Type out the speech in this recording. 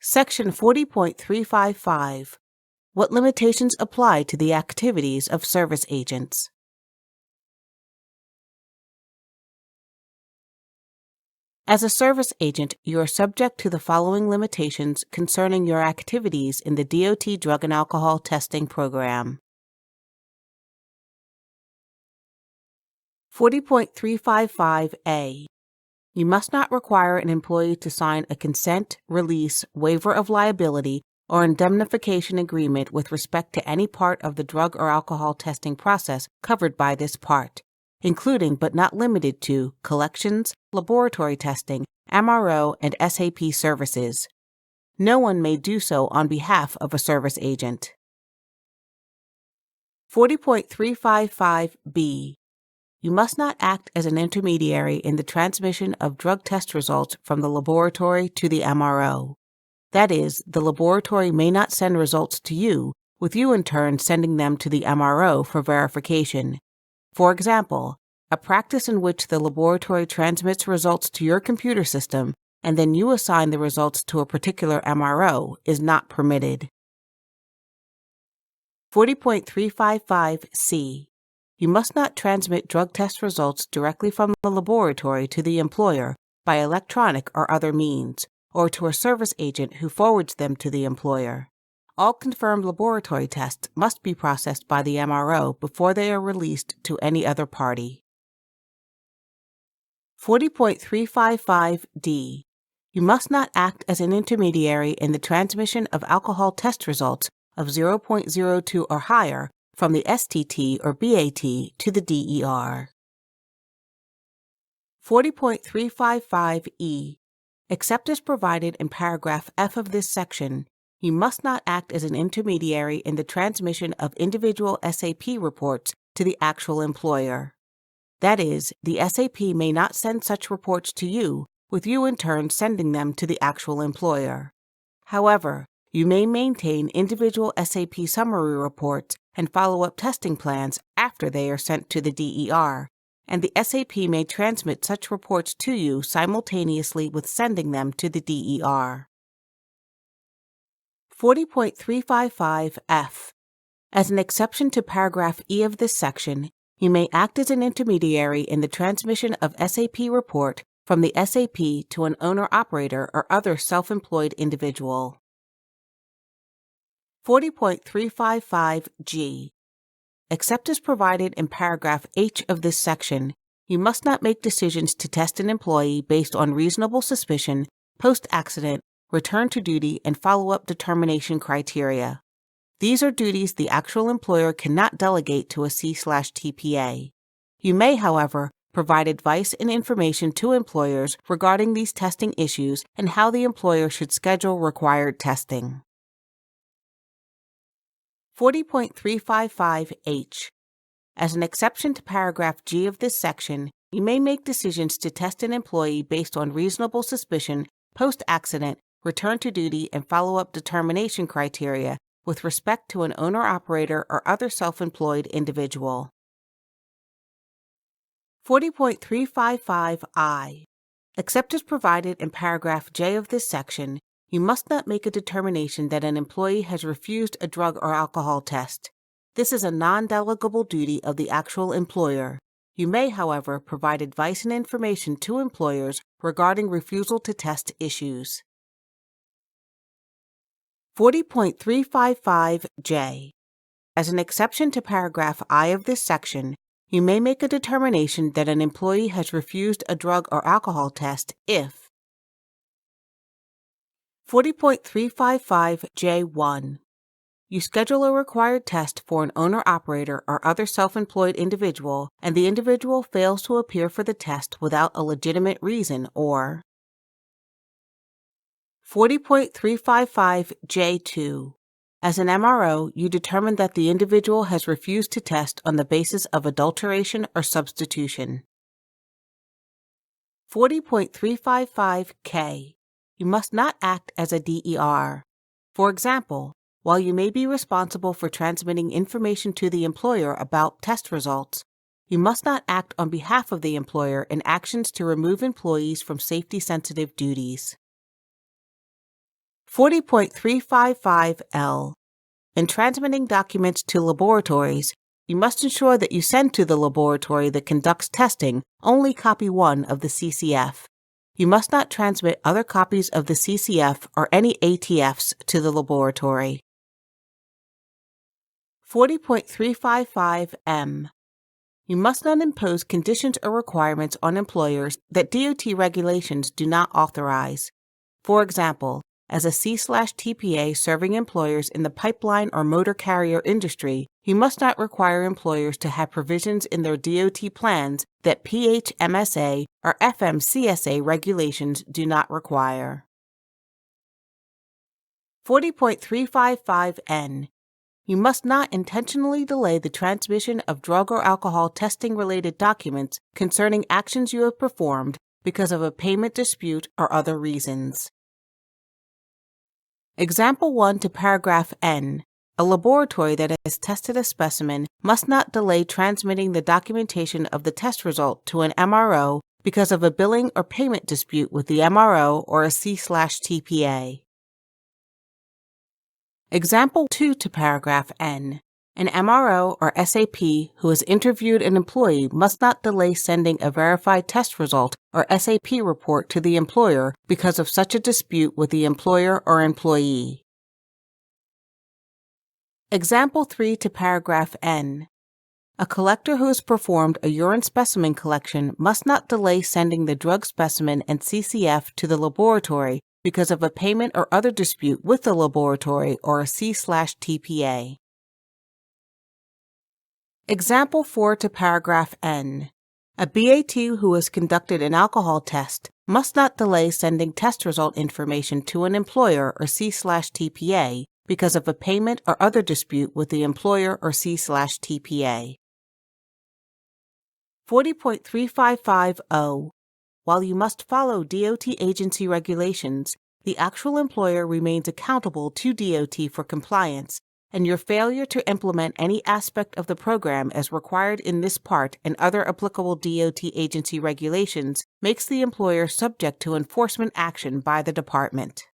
Section 40.355. What limitations apply to the activities of service agents? As a service agent, you are subject to the following limitations concerning your activities in the DOT drug and alcohol testing program. 40.355A. You must not require an employee to sign a consent, release, waiver of liability, or indemnification agreement with respect to any part of the drug or alcohol testing process covered by this part, including but not limited to collections, laboratory testing, MRO, and SAP services. No one may do so on behalf of a service agent. 40.355B. You must not act as an intermediary in the transmission of drug test results from the laboratory to the MRO. That is, the laboratory may not send results to you, with you in turn sending them to the MRO for verification. For example, a practice in which the laboratory transmits results to your computer system and then you assign the results to a particular MRO is not permitted. 40.355C. You must not transmit drug test results directly from the laboratory to the employer by electronic or other means, or to a service agent who forwards them to the employer. All confirmed laboratory tests must be processed by the MRO before they are released to any other party. 40.355D. You must not act as an intermediary in the transmission of alcohol test results of 0.02 or higher from the STT or BAT to the DER. 40.355E. Except as provided in paragraph F of this section, you must not act as an intermediary in the transmission of individual SAP reports to the actual employer. That is, the SAP may not send such reports to you, with you in turn sending them to the actual employer. However, you may maintain individual SAP summary reports and follow-up testing plans after they are sent to the DER, and the SAP may transmit such reports to you simultaneously with sending them to the DER. 40.355F. As an exception to paragraph E of this section, you may act as an intermediary in the transmission of SAP report from the SAP to an owner-operator or other self-employed individual. 40.355G. Except as provided in paragraph H of this section, you must not make decisions to test an employee based on reasonable suspicion, post-accident, return to duty, and follow-up determination criteria. These are duties the actual employer cannot delegate to a C/TPA. You may, however, provide advice and information to employers regarding these testing issues and how the employer should schedule required testing. 40.355H. As an exception to paragraph G of this section, you may make decisions to test an employee based on reasonable suspicion, post-accident, return to duty, and follow-up determination criteria with respect to an owner-operator or other self-employed individual. 40.355I. Except as provided in paragraph J of this section, you must not make a determination that an employee has refused a drug or alcohol test. This is a non-delegable duty of the actual employer. You may, however, provide advice and information to employers regarding refusal to test issues. 40.355J. As an exception to paragraph I of this section, you may make a determination that an employee has refused a drug or alcohol test if 40.355J1. You schedule a required test for an owner-operator or other self-employed individual, and the individual fails to appear for the test without a legitimate reason, or 40.355J2. As an MRO, you determine that the individual has refused to test on the basis of adulteration or substitution. 40.355K. You must not act as a DER. For example, while you may be responsible for transmitting information to the employer about test results, you must not act on behalf of the employer in actions to remove employees from safety-sensitive duties. 40.355L. In transmitting documents to laboratories, you must ensure that you send to the laboratory that conducts testing only copy 1 of the CCF. You must not transmit other copies of the CCF or any ATFs to the laboratory. 40.355M. You must not impose conditions or requirements on employers that DOT regulations do not authorize. For example, as a C/TPA serving employers in the pipeline or motor carrier industry, you must not require employers to have provisions in their DOT plans that PHMSA or FMCSA regulations do not require. 40.355N. You must not intentionally delay the transmission of drug or alcohol testing-related documents concerning actions you have performed because of a payment dispute or other reasons. Example 1 to paragraph N. A laboratory that has tested a specimen must not delay transmitting the documentation of the test result to an MRO because of a billing or payment dispute with the MRO or a C/TPA. Example 2 to paragraph N. An MRO or SAP who has interviewed an employee must not delay sending a verified test result or SAP report to the employer because of such a dispute with the employer or employee. Example 3 to paragraph N. A collector who has performed a urine specimen collection must not delay sending the drug specimen and CCF to the laboratory because of a payment or other dispute with the laboratory or a C/TPA. Example 4 to paragraph N. A BAT who has conducted an alcohol test must not delay sending test result information to an employer or C/TPA because of a payment or other dispute with the employer or C/TPA. 40.355O. While you must follow DOT agency regulations, the actual employer remains accountable to DOT for compliance, and your failure to implement any aspect of the program as required in this part and other applicable DOT agency regulations makes the employer subject to enforcement action by the department.